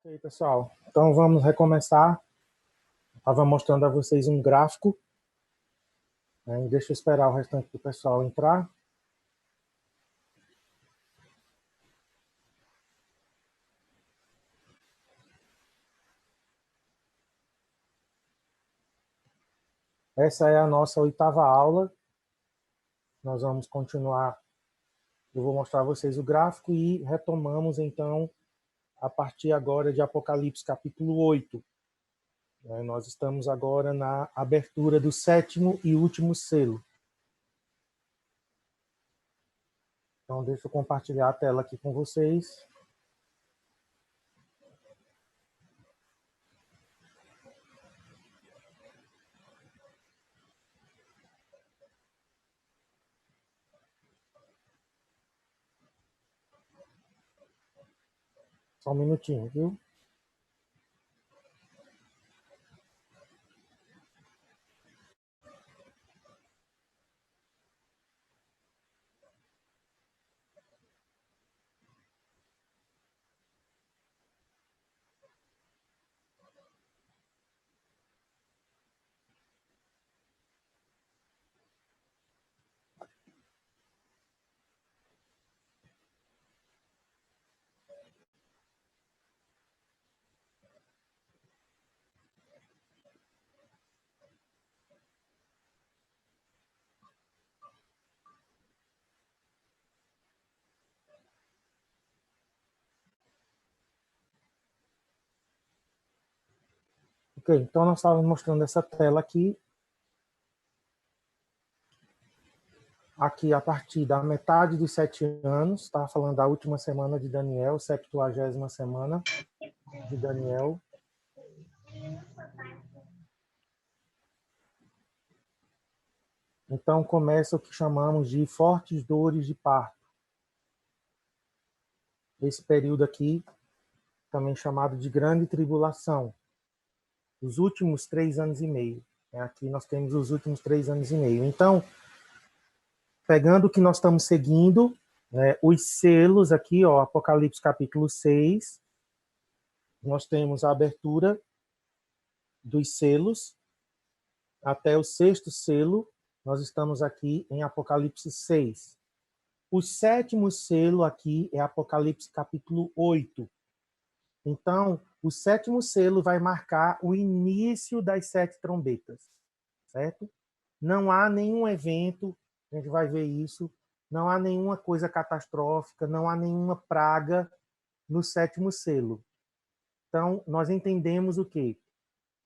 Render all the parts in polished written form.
Ok, pessoal. Então vamos recomeçar. Estava mostrando a vocês um gráfico, né? Deixa eu esperar o restante do pessoal entrar. Essa é a nossa 8ª aula. Nós vamos continuar. Eu vou mostrar a vocês o gráfico e retomamos, então, a partir agora de Apocalipse, capítulo 8. Nós estamos agora na abertura do 7º e último selo. Então, deixa eu compartilhar a tela aqui com vocês. Só um minutinho, viu? Ok, então nós estávamos mostrando essa tela aqui. Aqui, a partir da metade dos 7 anos, está falando da última semana de Daniel, 70ª semana de Daniel. Então, começa o que chamamos de fortes dores de parto. Esse período aqui, também chamado de grande tribulação. Os últimos 3 anos e meio. Aqui nós temos os últimos 3 anos e meio. Então, pegando o que nós estamos seguindo, né, os selos aqui, ó, Apocalipse capítulo 6, nós temos a abertura dos selos até o 6º selo. Nós estamos aqui em Apocalipse 6. O 7º selo aqui é Apocalipse capítulo 8. Então, o 7º selo vai marcar o início das 7 trombetas, certo? Não há nenhum evento, a gente vai ver isso, não há nenhuma coisa catastrófica, não há nenhuma praga no 7º selo. Então, nós entendemos o quê?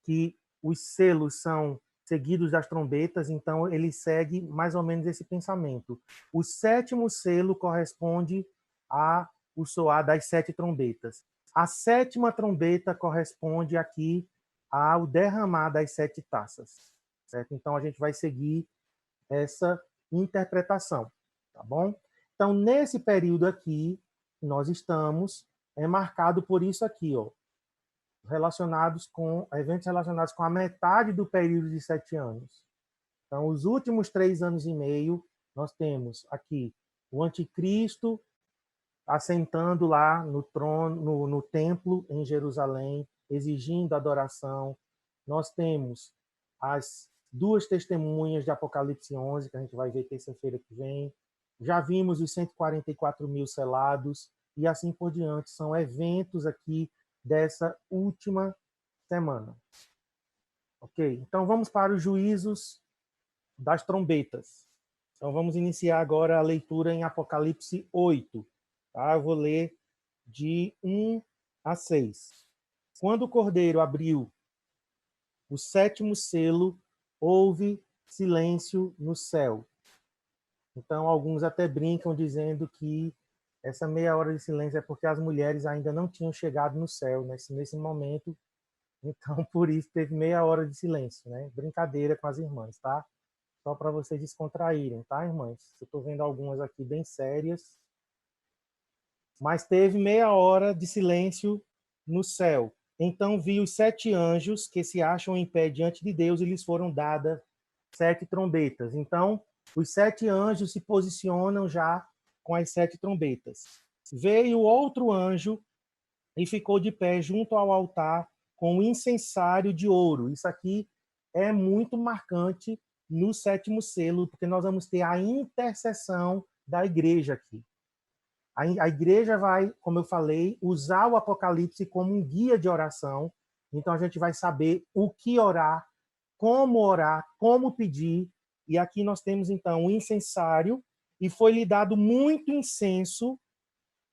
Que os selos são seguidos das trombetas, então ele segue mais ou menos esse pensamento. O 7º selo corresponde ao soar das 7 trombetas. A 7ª trombeta corresponde aqui ao derramar das 7 taças, certo? Então a gente vai seguir essa interpretação, tá bom? Então nesse período aqui nós estamos marcado por isso aqui, ó, eventos relacionados com a metade do período de 7 anos. Então, os últimos 3 anos e meio, nós temos aqui o anticristo assentando lá no trono, no templo em Jerusalém, exigindo adoração. Nós temos as 2 testemunhas de Apocalipse 11, que a gente vai ver terça-feira que vem. Já vimos os 144.000 selados, e assim por diante. São eventos aqui dessa última semana. Ok? Então vamos para os juízos das trombetas. Então vamos iniciar agora a leitura em Apocalipse 8. Tá? Eu vou ler de 1 a 6. Quando o Cordeiro abriu o 7º selo, houve silêncio no céu. Então alguns até brincam dizendo que essa meia hora de silêncio é porque as mulheres ainda não tinham chegado no céu nesse momento. Então, por isso, teve meia hora de silêncio, né? Brincadeira com as irmãs, tá? Só para vocês descontraírem, tá, irmãs? Eu estou vendo algumas aqui bem sérias. Mas teve meia hora de silêncio no céu. Então vi os 7 anjos que se acham em pé diante de Deus e lhes foram dadas 7 trombetas. Então, os 7 anjos se posicionam já com as 7 trombetas. Veio outro anjo e ficou de pé junto ao altar com o incensário de ouro. Isso aqui é muito marcante no sétimo selo, porque nós vamos ter a intercessão da igreja aqui. A igreja vai, como eu falei, usar o Apocalipse como um guia de oração. Então a gente vai saber o que orar, como pedir. E aqui nós temos então o incensário, e foi-lhe dado muito incenso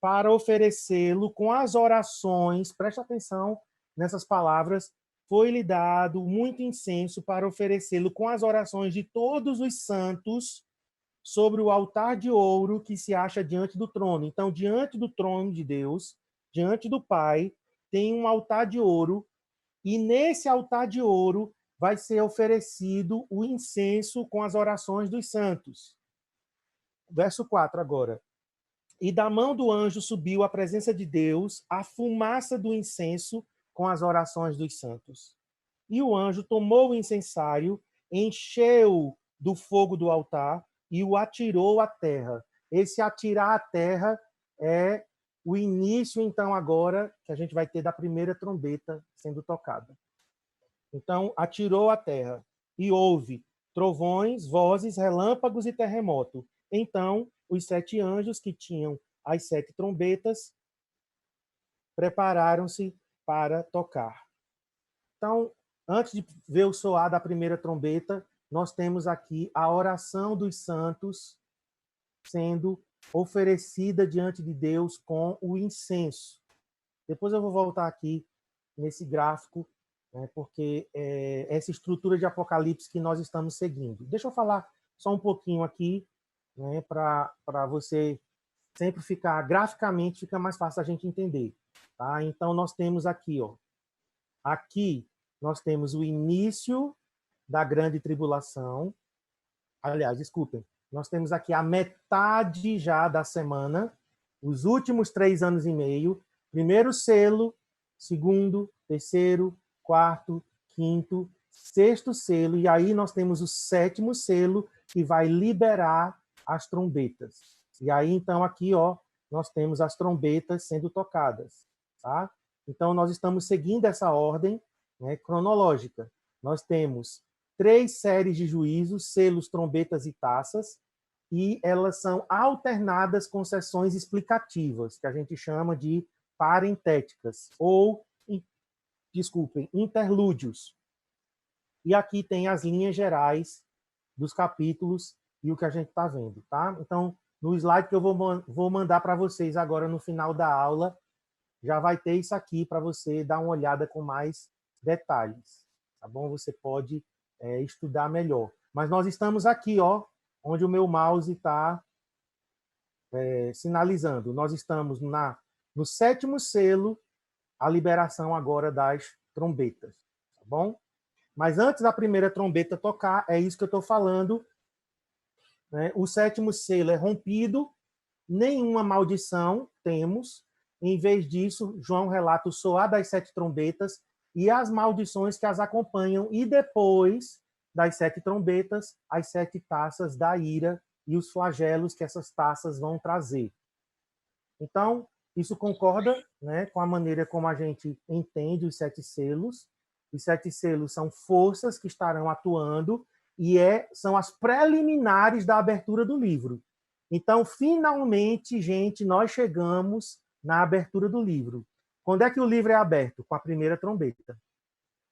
para oferecê-lo com as orações. Preste atenção nessas palavras. Foi-lhe dado muito incenso para oferecê-lo com as orações de todos os santos sobre o altar de ouro que se acha diante do trono. Então, diante do trono de Deus, diante do Pai, tem um altar de ouro, e nesse altar de ouro vai ser oferecido o incenso com as orações dos santos. Verso 4 agora. E da mão do anjo subiu à presença de Deus a fumaça do incenso com as orações dos santos. E o anjo tomou o incensário, encheu do fogo do altar e o atirou à terra. Esse atirar à terra é o início, então, agora, que a gente vai ter da primeira trombeta sendo tocada. Então, atirou à terra, e houve trovões, vozes, relâmpagos e terremoto. Então, os 7 anjos que tinham as 7 trombetas prepararam-se para tocar. Então, antes de ver o soar da primeira trombeta, nós temos aqui a oração dos santos sendo oferecida diante de Deus com o incenso. Depois eu vou voltar aqui nesse gráfico, né, porque é essa estrutura de Apocalipse que nós estamos seguindo. Deixa eu falar só um pouquinho aqui, né, para você sempre ficar, graficamente, fica mais fácil a gente entender. Tá? Então, nós temos aqui, ó, aqui nós temos o início da grande tribulação. Aliás, desculpem, nós temos aqui a metade já da semana, os últimos 3 anos e meio, primeiro selo, segundo, terceiro, quarto, quinto, sexto selo, e aí nós temos o 7º selo, que vai liberar as trombetas. E aí, então, aqui, ó, nós temos as trombetas sendo tocadas, tá? Então, nós estamos seguindo essa ordem, né, cronológica. Nós temos 3 séries de juízos, selos, trombetas e taças, e elas são alternadas com sessões explicativas, que a gente chama de parentéticas, ou, desculpem, interlúdios. E aqui tem as linhas gerais dos capítulos e o que a gente está vendo, tá? Então, no slide que eu vou mandar para vocês agora no final da aula, já vai ter isso aqui para você dar uma olhada com mais detalhes, tá bom? Você pode estudar melhor. Mas nós estamos aqui, ó, onde o meu mouse está sinalizando. Nós estamos no 7º selo, a liberação agora das trombetas, tá bom? Mas antes da primeira trombeta tocar, é isso que eu estou falando, né? O 7º selo é rompido, nenhuma maldição temos. Em vez disso, João relata o soar das 7 trombetas e as maldições que as acompanham, e depois das 7 trombetas, as 7 taças da ira e os flagelos que essas taças vão trazer. Então, isso concorda, né, com a maneira como a gente entende os 7 selos. Os 7 selos são forças que estarão atuando e são as preliminares da abertura do livro. Então, finalmente, gente, nós chegamos na abertura do livro. Quando é que o livro é aberto? Com a primeira trombeta.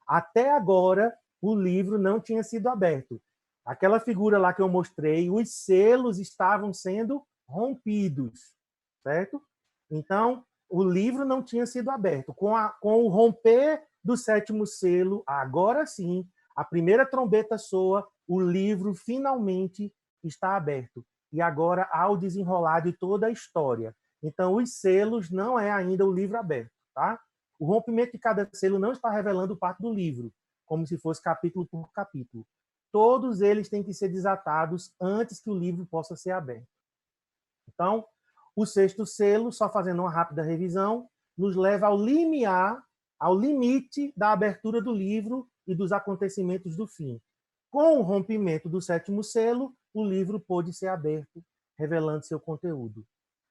Até agora, o livro não tinha sido aberto. Aquela figura lá que eu mostrei, os selos estavam sendo rompidos, certo? Então, o livro não tinha sido aberto. Com o romper do 7º selo, agora sim, a primeira trombeta soa, o livro finalmente está aberto. E agora há o desenrolar de toda a história. Então, os selos não é ainda o livro aberto, tá? O rompimento de cada selo não está revelando parte do livro, como se fosse capítulo por capítulo. Todos eles têm que ser desatados antes que o livro possa ser aberto. Então, o 6º selo, só fazendo uma rápida revisão, nos leva ao limiar, ao limite da abertura do livro e dos acontecimentos do fim. Com o rompimento do 7º selo, o livro pôde ser aberto, revelando seu conteúdo.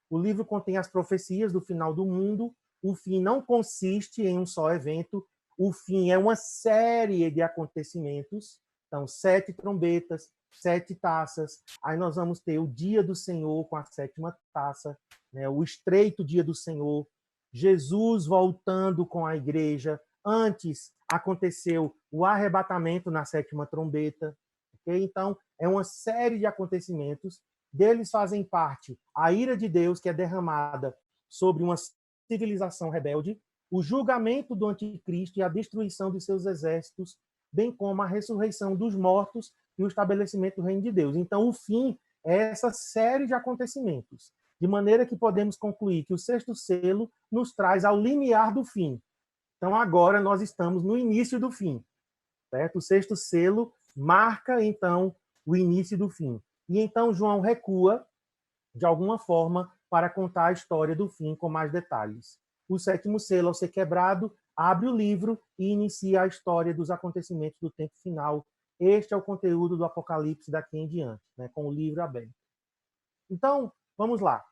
O livro contém as profecias do final do mundo, o fim não consiste em um só evento, o fim é uma série de acontecimentos. Então, 7 trombetas, 7 taças. Aí nós vamos ter o dia do Senhor com a 7ª taça, né? O estreito dia do Senhor, Jesus voltando com a igreja. Antes aconteceu o arrebatamento na 7ª trombeta. Okay? Então, é uma série de acontecimentos. Deles fazem parte a ira de Deus, que é derramada sobre uma civilização rebelde, o julgamento do anticristo e a destruição dos seus exércitos, bem como a ressurreição dos mortos e o estabelecimento do reino de Deus. Então, o fim é essa série de acontecimentos, de maneira que podemos concluir que o 6º selo nos traz ao limiar do fim. Então, agora nós estamos no início do fim, certo? O 6º selo marca, então, o início do fim. E então João recua, de alguma forma, para contar a história do fim com mais detalhes. O 7º selo, ao ser quebrado, abre o livro e inicia a história dos acontecimentos do tempo final. Este é o conteúdo do Apocalipse daqui em diante, né, com o livro aberto. Então, vamos lá.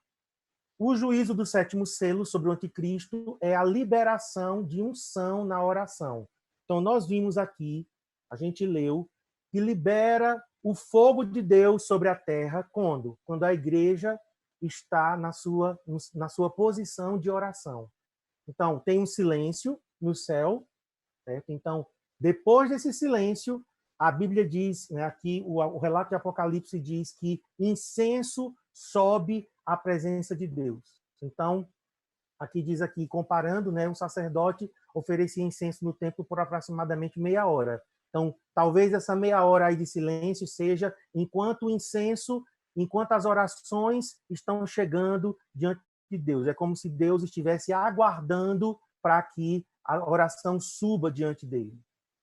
O juízo do 7º selo sobre o anticristo é a liberação de unção na oração. Então, nós vimos aqui, a gente leu, que libera o fogo de Deus sobre a terra quando? Quando a igreja está na sua posição de oração. Então, tem um silêncio no céu, certo? Então, depois desse silêncio, a Bíblia diz, né, aqui o relato de Apocalipse diz que incenso sobe à presença de Deus. Então, aqui diz aqui, comparando, né, um sacerdote oferecia incenso no templo por aproximadamente meia hora. Então, talvez essa meia hora aí de silêncio seja enquanto o incenso, enquanto as orações estão chegando diante de Deus. É como se Deus estivesse aguardando para que a oração suba diante dele.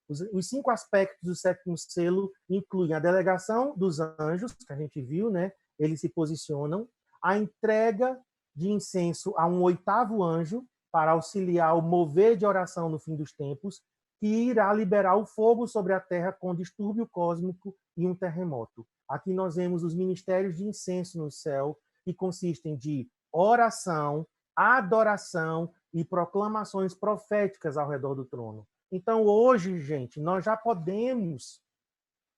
Os 5 aspectos do 7º selo incluem a delegação dos anjos, que a gente viu, né? Eles se posicionam, a entrega de incenso a um 8º anjo para auxiliar o mover de oração no fim dos tempos, que irá liberar o fogo sobre a terra com distúrbio cósmico e um terremoto. Aqui nós vemos os ministérios de incenso no céu, que consistem de oração, adoração e proclamações proféticas ao redor do trono. Então, hoje, gente, nós já podemos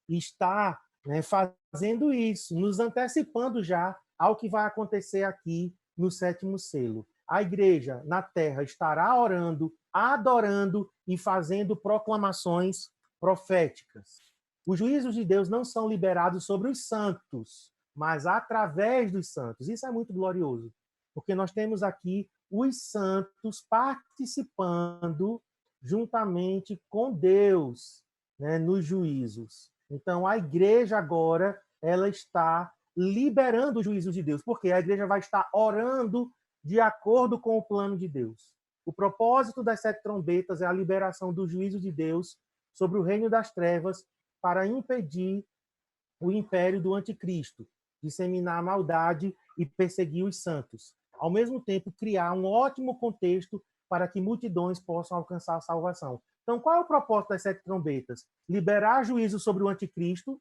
estar, né, fazendo isso, nos antecipando já ao que vai acontecer aqui no 7º selo. A igreja na terra estará orando, adorando e fazendo proclamações proféticas. Os juízos de Deus não são liberados sobre os santos, mas através dos santos. Isso é muito glorioso, porque nós temos aqui os santos participando juntamente com Deus, né, nos juízos. Então, a igreja agora ela está liberando os juízos de Deus, porque a igreja vai estar orando de acordo com o plano de Deus. O propósito das 7 trombetas é a liberação do juízo de Deus sobre o reino das trevas para impedir o império do anticristo, disseminar a maldade e perseguir os santos. Ao mesmo tempo, criar um ótimo contexto para que multidões possam alcançar a salvação. Então, qual é o propósito das 7 trombetas? Liberar juízo sobre o anticristo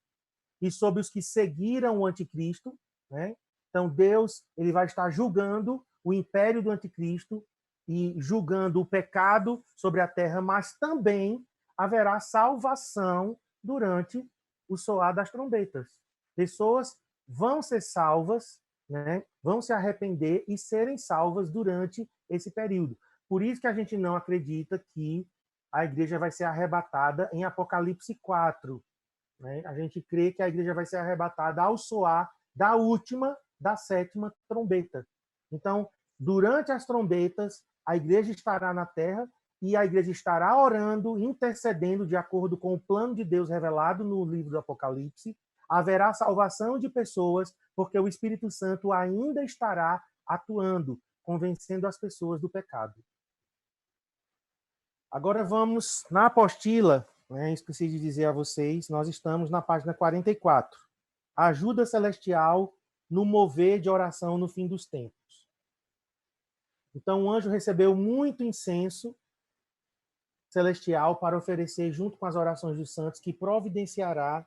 e sobre os que seguiram o anticristo, né? Então, Deus ele vai estar julgando o império do anticristo e julgando o pecado sobre a terra, mas também haverá salvação durante o soar das trombetas. Pessoas vão ser salvas, né? Vão se arrepender e serem salvas durante esse período. Por isso que a gente não acredita que a igreja vai ser arrebatada em Apocalipse 4. Né? A gente crê que a igreja vai ser arrebatada ao soar da última, da 7ª trombeta. Então, durante as trombetas, a igreja estará na terra e a igreja estará orando, intercedendo de acordo com o plano de Deus revelado no livro do Apocalipse. Haverá salvação de pessoas, porque o Espírito Santo ainda estará atuando, convencendo as pessoas do pecado. Agora vamos na apostila, né? Esqueci de dizer a vocês, nós estamos na página 44. Ajuda celestial no mover de oração no fim dos tempos. Então o anjo recebeu muito incenso celestial para oferecer junto com as orações dos santos, que providenciará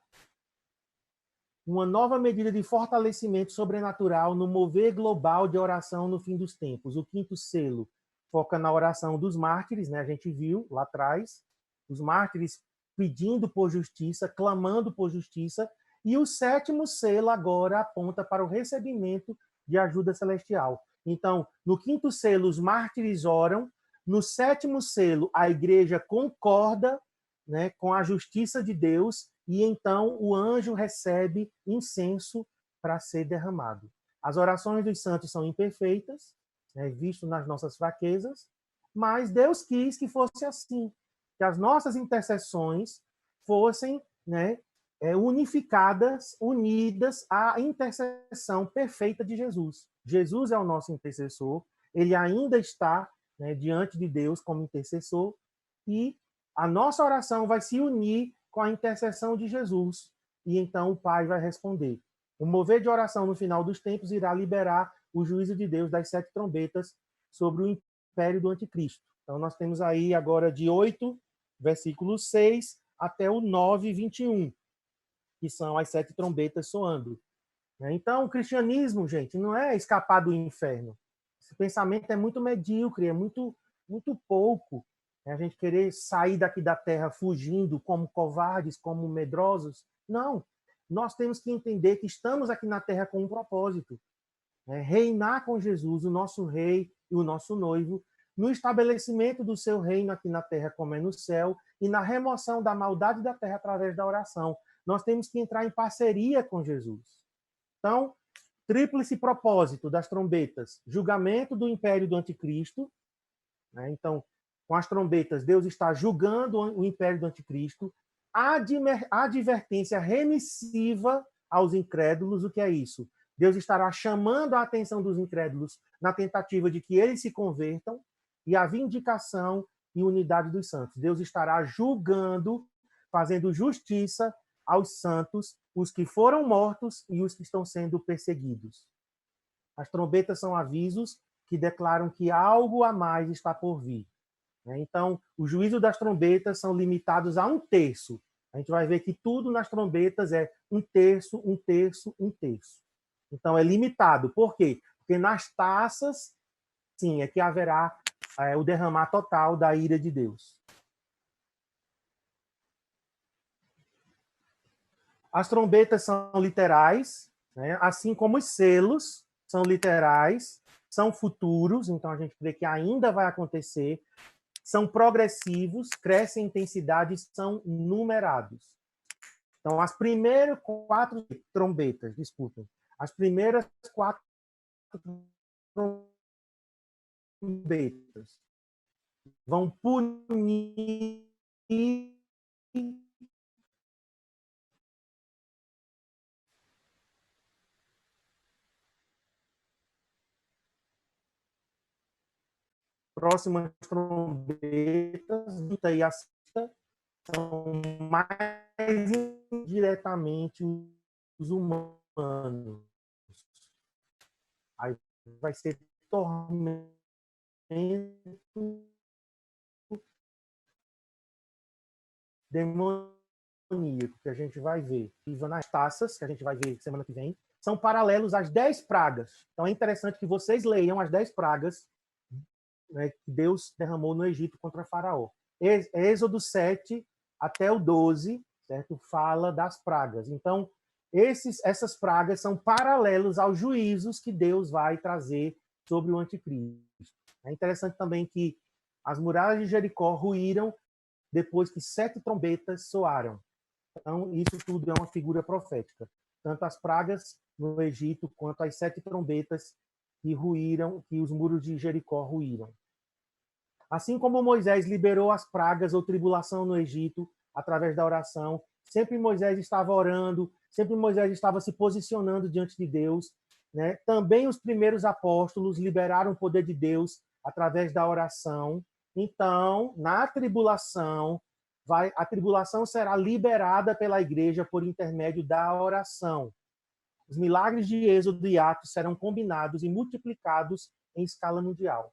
uma nova medida de fortalecimento sobrenatural no mover global de oração no fim dos tempos. O 5º selo foca na oração dos mártires, né? A gente viu lá atrás, os mártires pedindo por justiça, clamando por justiça, e o sétimo selo agora aponta para o recebimento de ajuda celestial. Então, no quinto selo, os mártires oram, no sétimo selo, a igreja concorda, né, com a justiça de Deus, e então o anjo recebe incenso para ser derramado. As orações dos santos são imperfeitas, né, visto nas nossas fraquezas, mas Deus quis que fosse assim, que as nossas intercessões fossem, né, unificadas, unidas à intercessão perfeita de Jesus. Jesus é o nosso intercessor, ele ainda está, né, diante de Deus como intercessor, e a nossa oração vai se unir com a intercessão de Jesus, e então o Pai vai responder. O mover de oração no final dos tempos irá liberar o juízo de Deus das 7 trombetas sobre o império do anticristo. Então nós temos aí agora de 8, versículo 6, até o 9, 21, que são as 7 trombetas soando. Então, o cristianismo, gente, não é escapar do inferno. Esse pensamento é muito medíocre, é muito pouco. A gente querer sair daqui da terra fugindo como covardes, como medrosos. Não. Nós temos que entender que estamos aqui na terra com um propósito. Reinar com Jesus, o nosso rei e o nosso noivo, no estabelecimento do seu reino aqui na terra como é no céu, e na remoção da maldade da terra através da oração. Nós temos que entrar em parceria com Jesus. Então, tríplice propósito das trombetas: julgamento do império do anticristo. Então, com as trombetas, Deus está julgando o império do anticristo. Advertência remissiva aos incrédulos. O que é isso? Deus estará chamando a atenção dos incrédulos na tentativa de que eles se convertam, e a vindicação e unidade dos santos. Deus estará julgando, fazendo justiça aos santos, os que foram mortos e os que estão sendo perseguidos. As trombetas são avisos que declaram que algo a mais está por vir. Então, o juízo das trombetas são limitados a 1/3. A gente vai ver que tudo nas trombetas é 1/3, 1/3, 1/3. Então, é limitado. Por quê? Porque nas taças, sim, é que haverá o derramar total da ira de Deus. As trombetas são literais, né? Assim como os selos são literais, são futuros, então a gente crê que ainda vai acontecer, são progressivos, crescem em intensidade e são numerados. Então, as primeiras 4 trombetas, desculpem, as primeiras 4 trombetas vão punir próximas trombetas, e a sexta, são mais indiretamente os humanos. Aí vai ser tormento demoníaco, que a gente vai ver. E nas taças, que a gente vai ver semana que vem, são paralelos às 10 pragas. Então é interessante que vocês leiam as 10 pragas, né, que Deus derramou no Egito contra Faraó. Êxodo 7 até o 12, certo? Fala das pragas. Então, essas pragas são paralelos aos juízos que Deus vai trazer sobre o anticristo. É interessante também que as muralhas de Jericó ruíram depois que 7 trombetas soaram. Então, isso tudo é uma figura profética. Tanto as pragas no Egito, quanto as 7 trombetas que ruíram, que os muros de Jericó ruíram. Assim como Moisés liberou as pragas ou tribulação no Egito através da oração, sempre Moisés estava orando, sempre Moisés estava se posicionando diante de Deus, né? Também os primeiros apóstolos liberaram o poder de Deus através da oração. Então, na tribulação, a tribulação será liberada pela igreja por intermédio da oração. Os milagres de Êxodo e Atos serão combinados e multiplicados em escala mundial.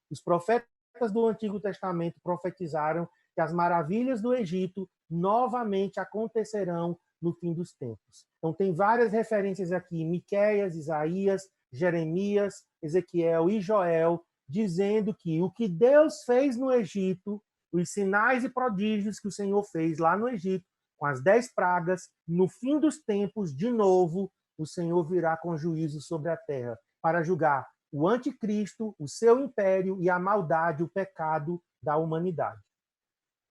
Os profetas do Antigo Testamento profetizaram que as maravilhas do Egito novamente acontecerão no fim dos tempos. Então tem várias referências aqui, Miqueias, Isaías, Jeremias, Ezequiel e Joel, dizendo que o que Deus fez no Egito, os sinais e prodígios que o Senhor fez lá no Egito, com as 10 pragas, no fim dos tempos, de novo, o Senhor virá com juízo sobre a terra para julgar o anticristo, o seu império e a maldade, o pecado da humanidade.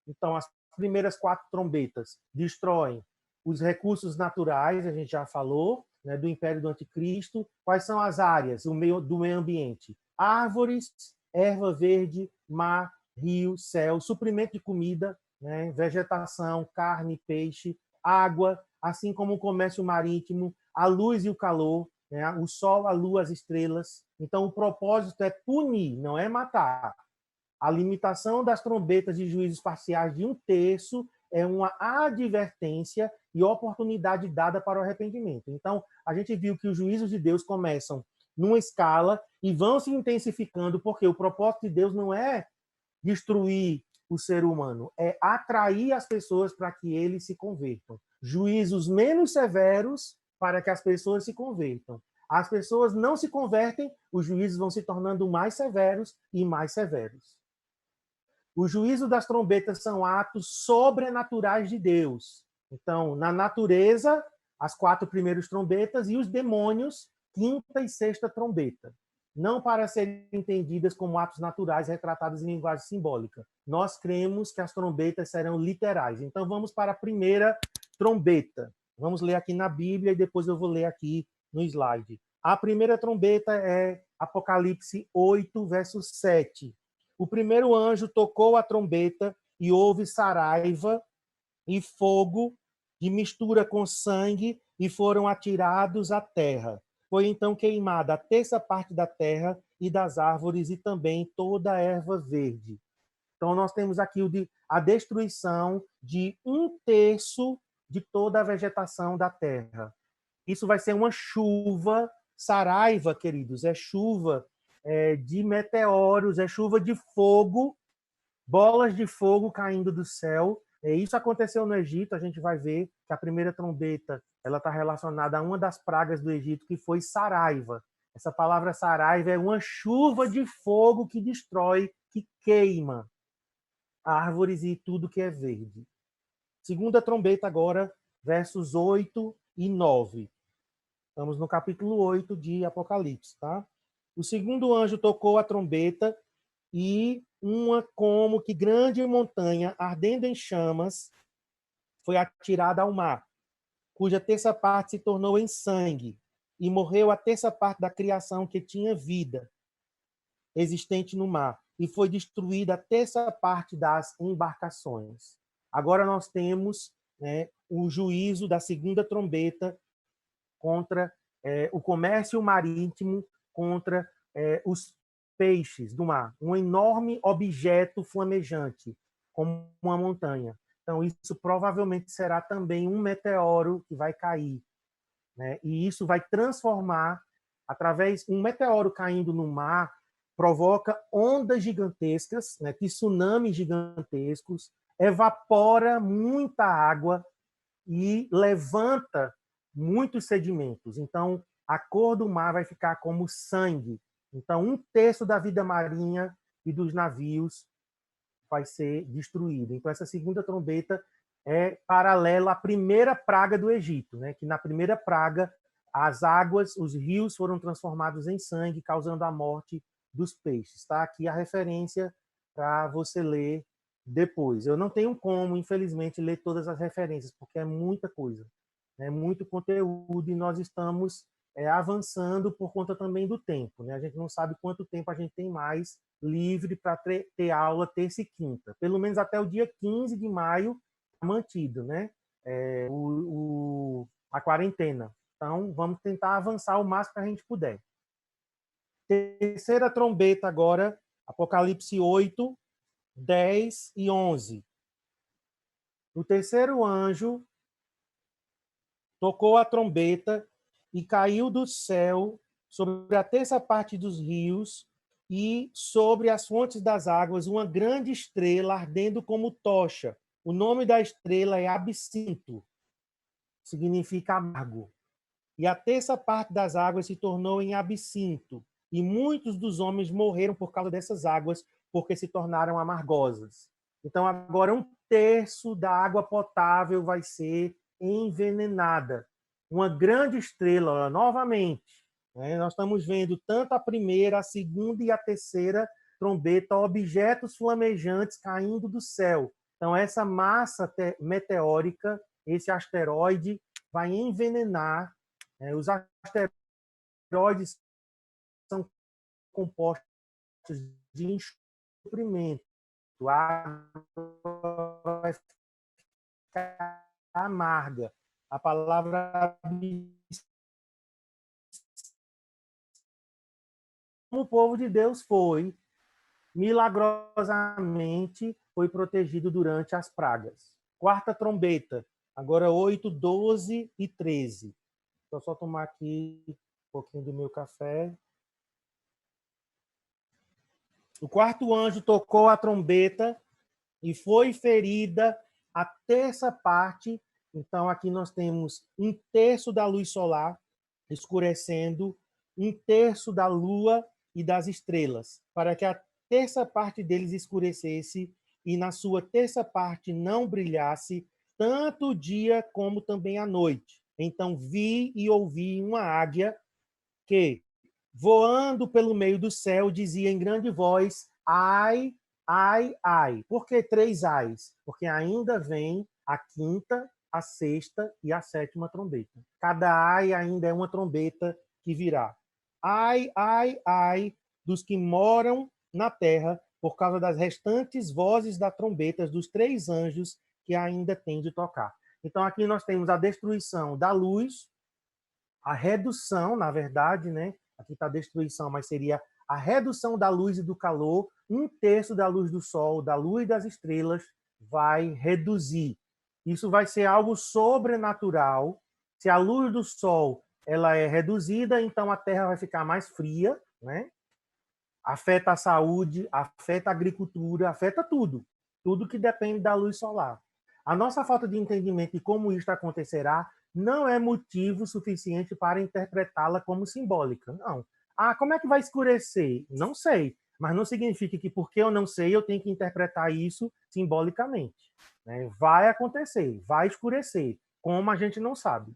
Então, as primeiras 4 trombetas destroem os recursos naturais, a gente já falou, né, do império do anticristo. Quais são as áreas do meio ambiente? Árvores, erva verde, mar, rio, céu, suprimento de comida, né, vegetação, carne, peixe, água, assim como o comércio marítimo, a luz e o calor, né, o sol, a lua, as estrelas. Então, o propósito é punir, não é matar. A limitação das trombetas de juízos parciais de 1/3 é uma advertência e oportunidade dada para o arrependimento. Então, a gente viu que os juízos de Deus começam numa escala e vão se intensificando, porque o propósito de Deus não é destruir o ser humano, é atrair as pessoas para que eles se convertam. Juízos menos severos para que as pessoas se convertam. As pessoas não se convertem, os juízos vão se tornando mais severos e mais severos. O juízo das trombetas são atos sobrenaturais de Deus. Então, na natureza, as 4 primeiras trombetas e os demônios, 5ª e 6ª trombeta. Não para serem entendidas como atos naturais retratados em linguagem simbólica. Nós cremos que as trombetas serão literais. Então, vamos para a primeira trombeta. Vamos ler aqui na Bíblia e depois eu vou ler aqui no slide. A primeira trombeta é Apocalipse 8, verso 7. O primeiro anjo tocou a trombeta e houve saraiva e fogo de mistura com sangue e foram atirados à terra. Foi então queimada a 1/3 parte da terra e das árvores e também toda a erva verde. Então nós temos aqui a destruição de 1/3 de toda a vegetação da terra. Isso vai ser uma chuva, saraiva, queridos, é chuva de meteoros, é chuva de fogo, bolas de fogo caindo do céu. Isso aconteceu no Egito, a gente vai ver que a primeira trombeta ela está relacionada a uma das pragas do Egito, que foi saraiva. Essa palavra saraiva é uma chuva de fogo que destrói, que queima árvores e tudo que é verde. Segunda trombeta agora, versos 8 e 9. Estamos no capítulo 8 de Apocalipse, tá? O segundo anjo tocou a trombeta e uma como que grande montanha, ardendo em chamas, foi atirada ao mar, cuja 1/3 parte se tornou em sangue, e morreu a 1/3 parte da criação que tinha vida existente no mar, e foi destruída a 1/3 parte das embarcações. Agora nós temos, né, o juízo da segunda trombeta contra o comércio marítimo, contra os peixes do mar. Um enorme objeto flamejante, como uma montanha. Então, isso provavelmente será também um meteoro que vai cair, né? E isso vai transformar, um meteoro caindo no mar, provoca ondas gigantescas, né? Tsunamis gigantescos, evapora muita água e levanta muitos sedimentos. Então, a cor do mar vai ficar como sangue. Então, 1/3 da vida marinha e dos navios vai ser destruído. Então, essa segunda trombeta é paralela à primeira praga do Egito, né? Que na primeira praga, as águas, os rios foram transformados em sangue, causando a morte dos peixes. Está aqui a referência para você ler depois. Eu não tenho como, infelizmente, ler todas as referências, porque é muita coisa, é muito conteúdo e nós estamos avançando por conta também do tempo, né? A gente não sabe quanto tempo a gente tem mais livre para ter aula terça e quinta. Pelo menos até o dia 15 de maio, mantido, né? A quarentena. Então, vamos tentar avançar o máximo que a gente puder. Terceira trombeta agora, Apocalipse 8, 10 e 11. O terceiro anjo tocou a trombeta e caiu do céu sobre a 1/3 parte dos rios e sobre as fontes das águas uma grande estrela ardendo como tocha. O nome da estrela é Absinto, significa amargo. E a 1/3 parte das águas se tornou em absinto, e muitos dos homens morreram por causa dessas águas, porque se tornaram amargosas. Então, agora, 1/3 da água potável vai ser envenenada. Uma grande estrela, novamente, né? Nós estamos vendo tanto a primeira, a segunda e a terceira trombeta, objetos flamejantes caindo do céu. Então, essa massa meteórica, esse asteroide, vai envenenar. Os asteroides são compostos de enxofrimento. A água vai ficar amarga. A palavra o povo de Deus foi, milagrosamente, foi protegido durante as pragas. Quarta trombeta, agora 8, 12 e 13. Vou só tomar aqui um pouquinho do meu café. O quarto anjo tocou a trombeta e foi ferida a terça parte. Então, aqui nós temos 1/3 da luz solar escurecendo, 1/3 da lua e das estrelas, para que a terça parte deles escurecesse e na sua terça parte não brilhasse tanto o dia como também a noite. Então vi e ouvi uma águia que, voando pelo meio do céu, dizia em grande voz: ai, ai, ai. Por que 3 ais? Porque ainda vem a quinta, a sexta e a sétima trombeta. Cada ai ainda é uma trombeta que virá. Ai, ai, ai dos que moram na terra, por causa das restantes vozes das trombetas dos 3 anjos que ainda têm de tocar. Então aqui nós temos a destruição da luz, a redução, na verdade, né? Aqui está a destruição, mas seria a redução da luz e do calor. 1/3 da luz do sol, da luz das estrelas, vai reduzir. Isso vai ser algo sobrenatural. Se a luz do sol ela é reduzida, então a Terra vai ficar mais fria, né? Afeta a saúde, afeta a agricultura, afeta tudo. Tudo que depende da luz solar. A nossa falta de entendimento de como isto acontecerá não é motivo suficiente para interpretá-la como simbólica. Não. Ah, como é que vai escurecer? Não sei. Mas não significa que porque eu não sei, eu tenho que interpretar isso simbolicamente. Vai acontecer, vai escurecer. Como a gente não sabe.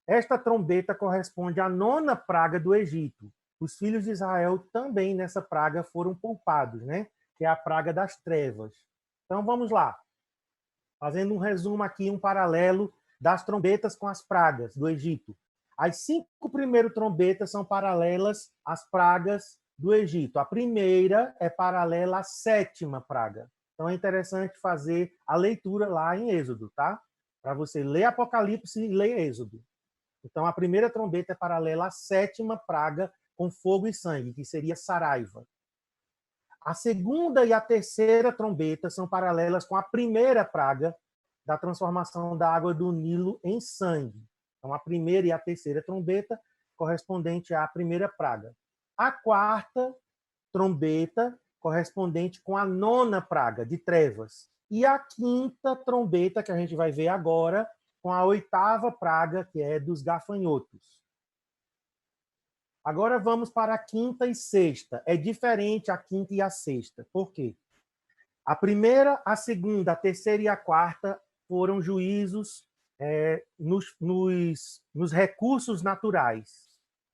Esta trombeta corresponde à 9ª praga do Egito. Os filhos de Israel também nessa praga foram poupados, né? Que é a praga das trevas. Então vamos lá. Fazendo um resumo aqui, um paralelo das trombetas com as pragas do Egito. As 5 primeiras trombetas são paralelas às pragas do Egito. A primeira é paralela à 7ª praga. Então é interessante fazer a leitura lá em Êxodo, tá? Para você ler Apocalipse e ler Êxodo. Então a primeira trombeta é paralela à 7ª praga com fogo e sangue, que seria Saraiva. A segunda e a terceira trombeta são paralelas com a primeira praga da transformação da água do Nilo em sangue. Então, a primeira e a terceira trombeta correspondente à primeira praga. A quarta trombeta correspondente com a 9ª praga de trevas. E a quinta trombeta, que a gente vai ver agora, com a 8ª praga, que é dos gafanhotos. Agora vamos para a quinta e sexta. É diferente a quinta e a sexta. Por quê? A primeira, a segunda, a terceira e a quarta foram juízos nos recursos naturais.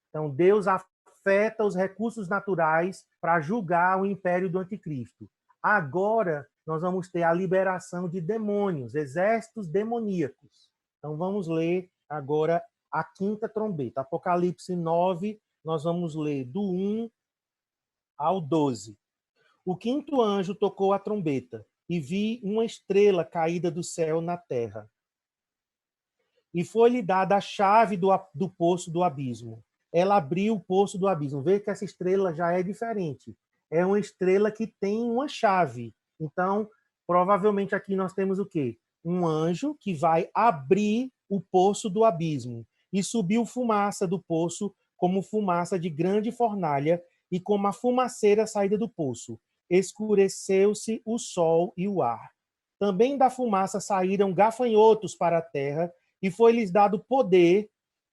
Então, Deus afeta os recursos naturais para julgar o império do anticristo. Agora, nós vamos ter a liberação de demônios, exércitos demoníacos. Então, vamos ler agora a quinta trombeta. Apocalipse 9, nós vamos ler do 1 ao 12. O quinto anjo tocou a trombeta, e vi uma estrela caída do céu na terra. E foi-lhe dada a chave do poço do abismo. Ela abriu o poço do abismo. Veja que essa estrela já é diferente. É uma estrela que tem uma chave. Então, provavelmente aqui nós temos o quê? Um anjo que vai abrir o poço do abismo. E subiu fumaça do poço, como fumaça de grande fornalha, e como a fumaceira saída do poço. Escureceu-se o sol e o ar. Também da fumaça saíram gafanhotos para a terra, e foi-lhes dado poder,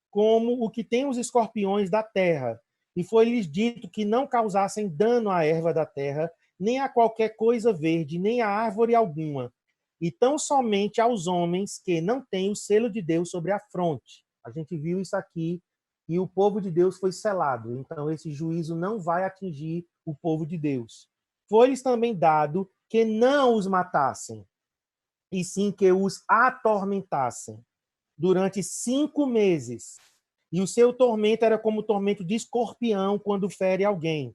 como o que tem os escorpiões da terra, e foi-lhes dito que não causassem dano à erva da terra, nem a qualquer coisa verde, nem a árvore alguma, e tão somente aos homens que não têm o selo de Deus sobre a fronte. A gente viu isso aqui, e o povo de Deus foi selado. Então, esse juízo não vai atingir o povo de Deus. Foi-lhes também dado que não os matassem, e sim que os atormentassem durante 5 meses. E o seu tormento era como o tormento de escorpião quando fere alguém.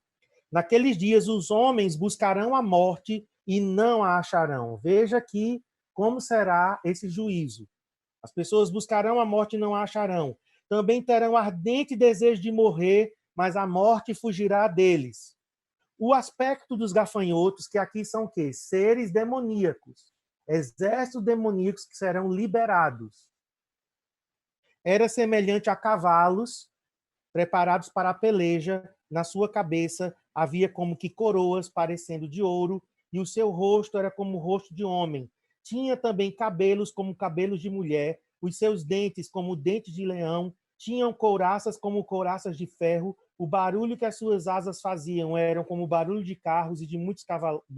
Naqueles dias, os homens buscarão a morte e não a acharão. Veja aqui como será esse juízo. As pessoas buscarão a morte e não a acharão. Também terão ardente desejo de morrer, mas a morte fugirá deles. O aspecto dos gafanhotos, que aqui são o quê? Seres demoníacos. Exércitos demoníacos que serão liberados. Era semelhante a cavalos preparados para a peleja. Na sua cabeça havia como que coroas parecendo de ouro, e o seu rosto era como o rosto de homem. Tinha também cabelos como cabelos de mulher, os seus dentes como dentes de leão, tinham couraças como couraças de ferro, o barulho que as suas asas faziam eram como o barulho de carros e de muitos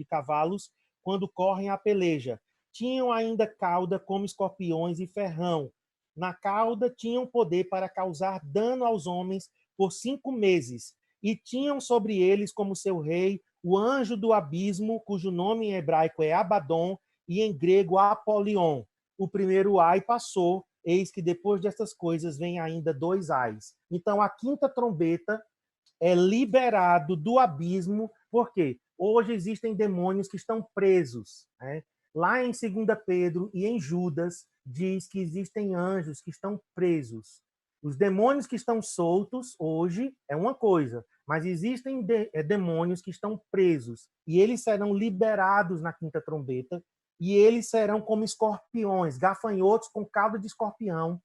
cavalos quando correm a peleja. Tinham ainda cauda como escorpiões e ferrão. Na cauda tinham poder para causar dano aos homens por 5 meses, e tinham sobre eles como seu rei o anjo do abismo, cujo nome em hebraico é Abaddon e em grego Apolion. O primeiro ai passou, eis que depois dessas coisas vem ainda 2 ais. Então a quinta trombeta é liberado do abismo, porque hoje existem demônios que estão presos, né? Lá em 2 Pedro e em Judas, diz que existem anjos que estão presos. Os demônios que estão soltos hoje é uma coisa, mas existem demônios que estão presos, e eles serão liberados na quinta trombeta, e eles serão como escorpiões, gafanhotos com cauda de escorpião,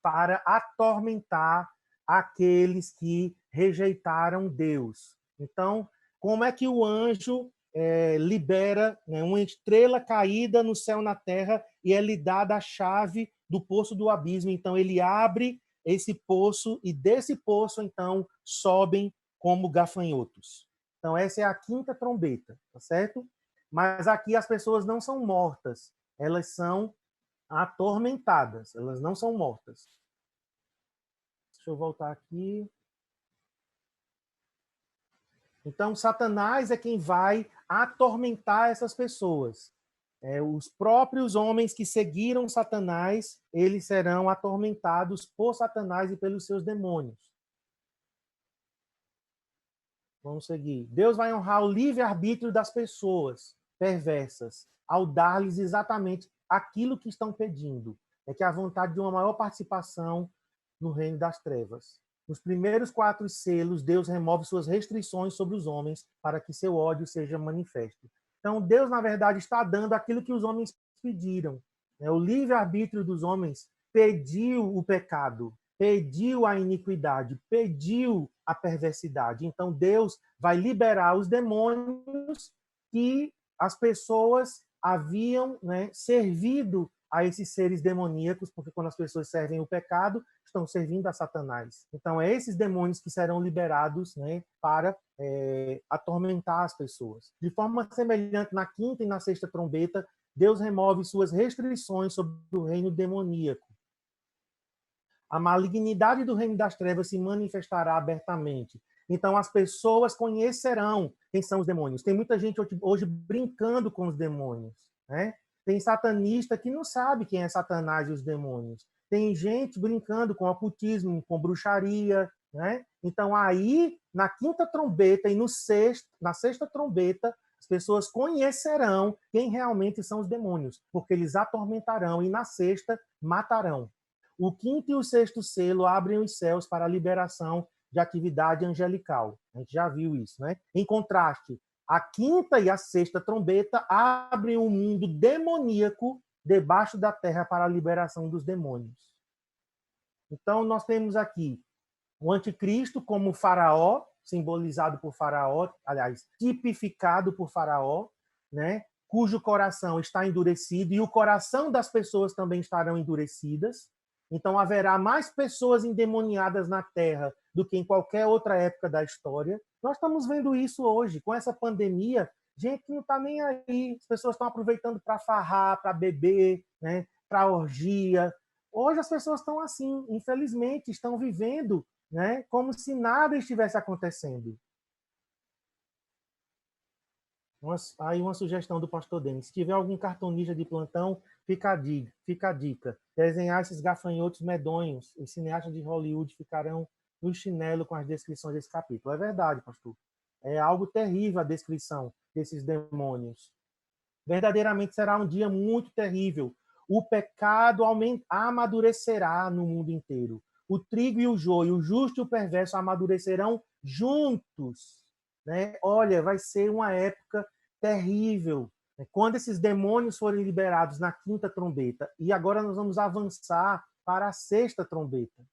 para atormentar aqueles que rejeitaram Deus. Então, como é que o anjo libera, né, uma estrela caída no céu, na terra, e é lhe dada a chave do poço do abismo? Então, ele abre esse poço, e desse poço, então, sobem como gafanhotos. Então, essa é a quinta trombeta, tá certo? Mas aqui as pessoas não são mortas, elas são atormentadas, elas não são mortas. Deixa eu voltar aqui. Então, Satanás é quem vai atormentar essas pessoas. Os próprios homens que seguiram Satanás, eles serão atormentados por Satanás e pelos seus demônios. Vamos seguir. Deus vai honrar o livre-arbítrio das pessoas perversas, ao dar-lhes exatamente aquilo que estão pedindo. É que a vontade de uma maior participação no reino das trevas. Nos primeiros 4 selos, Deus remove suas restrições sobre os homens para que seu ódio seja manifesto. Então, Deus, na verdade, está dando aquilo que os homens pediram. O livre-arbítrio dos homens pediu o pecado, pediu a iniquidade, pediu a perversidade. Então, Deus vai liberar os demônios que as pessoas haviam, né, servido a esses seres demoníacos, porque quando as pessoas servem o pecado, estão servindo a Satanás. Então, é esses demônios que serão liberados, né, para atormentar as pessoas. De forma semelhante, na quinta e na sexta trombeta, Deus remove suas restrições sobre o reino demoníaco. A malignidade do reino das trevas se manifestará abertamente. Então, as pessoas conhecerão quem são os demônios. Tem muita gente hoje brincando com os demônios, né? Tem satanista que não sabe quem é Satanás e os demônios. Tem gente brincando com ocultismo, com bruxaria, né? Então, aí, na quinta trombeta e na sexta trombeta, as pessoas conhecerão quem realmente são os demônios, porque eles atormentarão e, na sexta, matarão. O quinto e o sexto selo abrem os céus para a liberação de atividade angelical. A gente já viu isso, né? Em contraste, a quinta e a sexta trombeta abrem um mundo demoníaco debaixo da terra para a liberação dos demônios. Então, nós temos aqui o anticristo como faraó, simbolizado por faraó, aliás, tipificado por faraó, né? Cujo coração está endurecido, e o coração das pessoas também estarão endurecidas. Então haverá mais pessoas endemoniadas na Terra do que em qualquer outra época da história. Nós estamos vendo isso hoje, com essa pandemia, gente que não está nem aí, as pessoas estão aproveitando para farrar, para beber, né, para orgia. Hoje as pessoas estão assim, infelizmente, estão vivendo, né, como se nada estivesse acontecendo. Aí uma sugestão do pastor Denis. Se tiver algum cartunista de plantão, fica a dica. Desenhar esses gafanhotos medonhos. Os cineastas de Hollywood ficarão no chinelo com as descrições desse capítulo. É verdade, pastor. É algo terrível a descrição desses demônios. Verdadeiramente será um dia muito terrível. O pecado amadurecerá no mundo inteiro. O trigo e o joio, o justo e o perverso amadurecerão juntos. Né? Olha, vai ser uma época terrível. Quando esses demônios forem liberados na quinta trombeta, e agora nós vamos avançar para a sexta trombeta.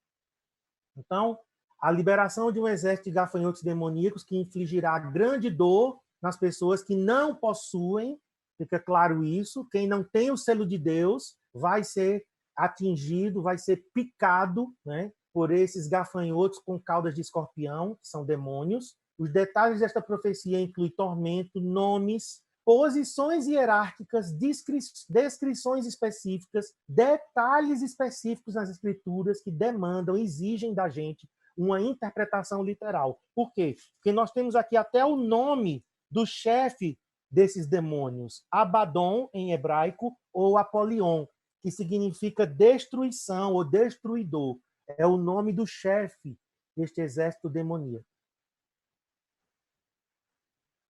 Então, a liberação de um exército de gafanhotos demoníacos que infligirá grande dor nas pessoas que não possuem, fica claro isso, quem não tem o selo de Deus vai ser atingido, vai ser picado, né, por esses gafanhotos com caudas de escorpião, que são demônios. Os detalhes desta profecia incluem tormento, nomes, posições hierárquicas, descrições específicas, detalhes específicos nas escrituras que demandam, exigem da gente uma interpretação literal. Por quê? Porque nós temos aqui até o nome do chefe desses demônios, Abaddon, em hebraico, ou Apolion, que significa destruição ou destruidor. É o nome do chefe deste exército demoníaco.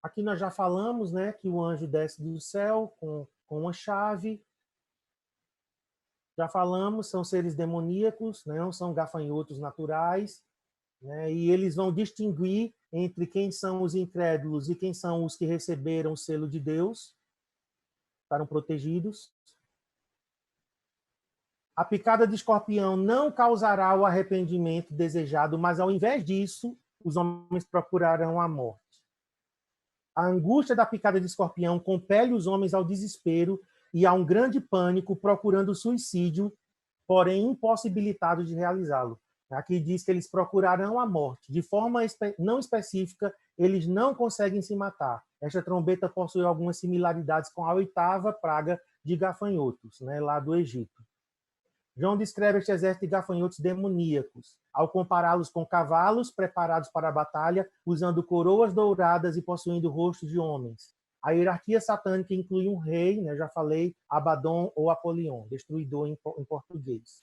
Aqui nós já falamos, né, que o anjo desce do céu com uma chave. Já falamos, são seres demoníacos, não são gafanhotos naturais, né, e eles vão distinguir entre quem são os incrédulos e quem são os que receberam o selo de Deus, estarão protegidos. A picada de escorpião não causará o arrependimento desejado, mas ao invés disso, os homens procurarão a morte. A angústia da picada de escorpião compele os homens ao desespero e a um grande pânico, procurando suicídio, porém impossibilitados de realizá-lo. Aqui diz que eles procurarão a morte. De forma não específica, eles não conseguem se matar. Esta trombeta possui algumas similaridades com a oitava praga de gafanhotos, né, lá do Egito. João descreve este exército de gafanhotos demoníacos, ao compará-los com cavalos preparados para a batalha, usando coroas douradas e possuindo rostos de homens. A hierarquia satânica inclui um rei, né, já falei, Abaddon ou Apolion, destruidor em português.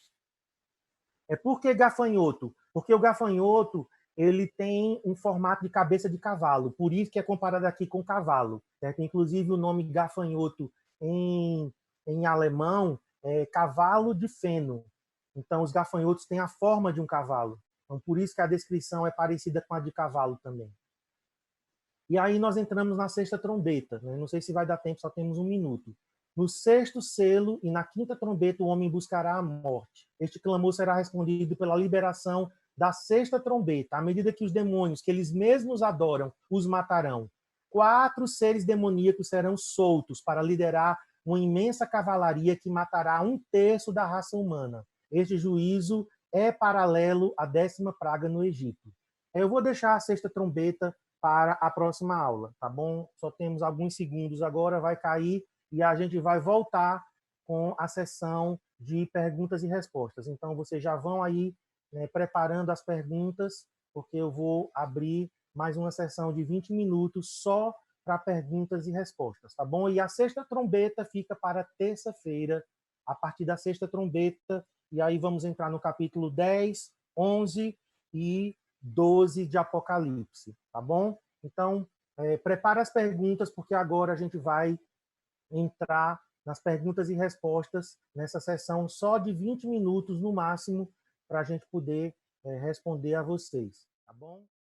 Por que gafanhoto? Porque o gafanhoto ele tem um formato de cabeça de cavalo, por isso que é comparado aqui com cavalo. Certo? Inclusive o nome gafanhoto em alemão cavalo de feno. Então, os gafanhotos têm a forma de um cavalo. Então, por isso que a descrição é parecida com a de cavalo também. E aí nós entramos na sexta trombeta. Né? Não sei se vai dar tempo, só temos 1 minuto. No sexto selo e na quinta trombeta, o homem buscará a morte. Este clamor será respondido pela liberação da sexta trombeta, à medida que os demônios, que eles mesmos adoram, os matarão. 4 seres demoníacos serão soltos para liderar uma imensa cavalaria que matará 1/3 da raça humana. Este juízo é paralelo à 10ª praga no Egito. Eu vou deixar a sexta trombeta para a próxima aula, tá bom? Só temos alguns segundos agora, vai cair e a gente vai voltar com a sessão de perguntas e respostas. Então, vocês já vão aí, né, preparando as perguntas, porque eu vou abrir mais uma sessão de 20 minutos só para perguntas e respostas, tá bom? E a sexta trombeta fica para terça-feira, a partir da sexta trombeta, e aí vamos entrar no capítulo 10, 11 e 12 de Apocalipse, tá bom? Então, prepara as perguntas, porque agora a gente vai entrar nas perguntas e respostas nessa sessão só de 20 minutos no máximo, para a gente poder responder a vocês, tá bom?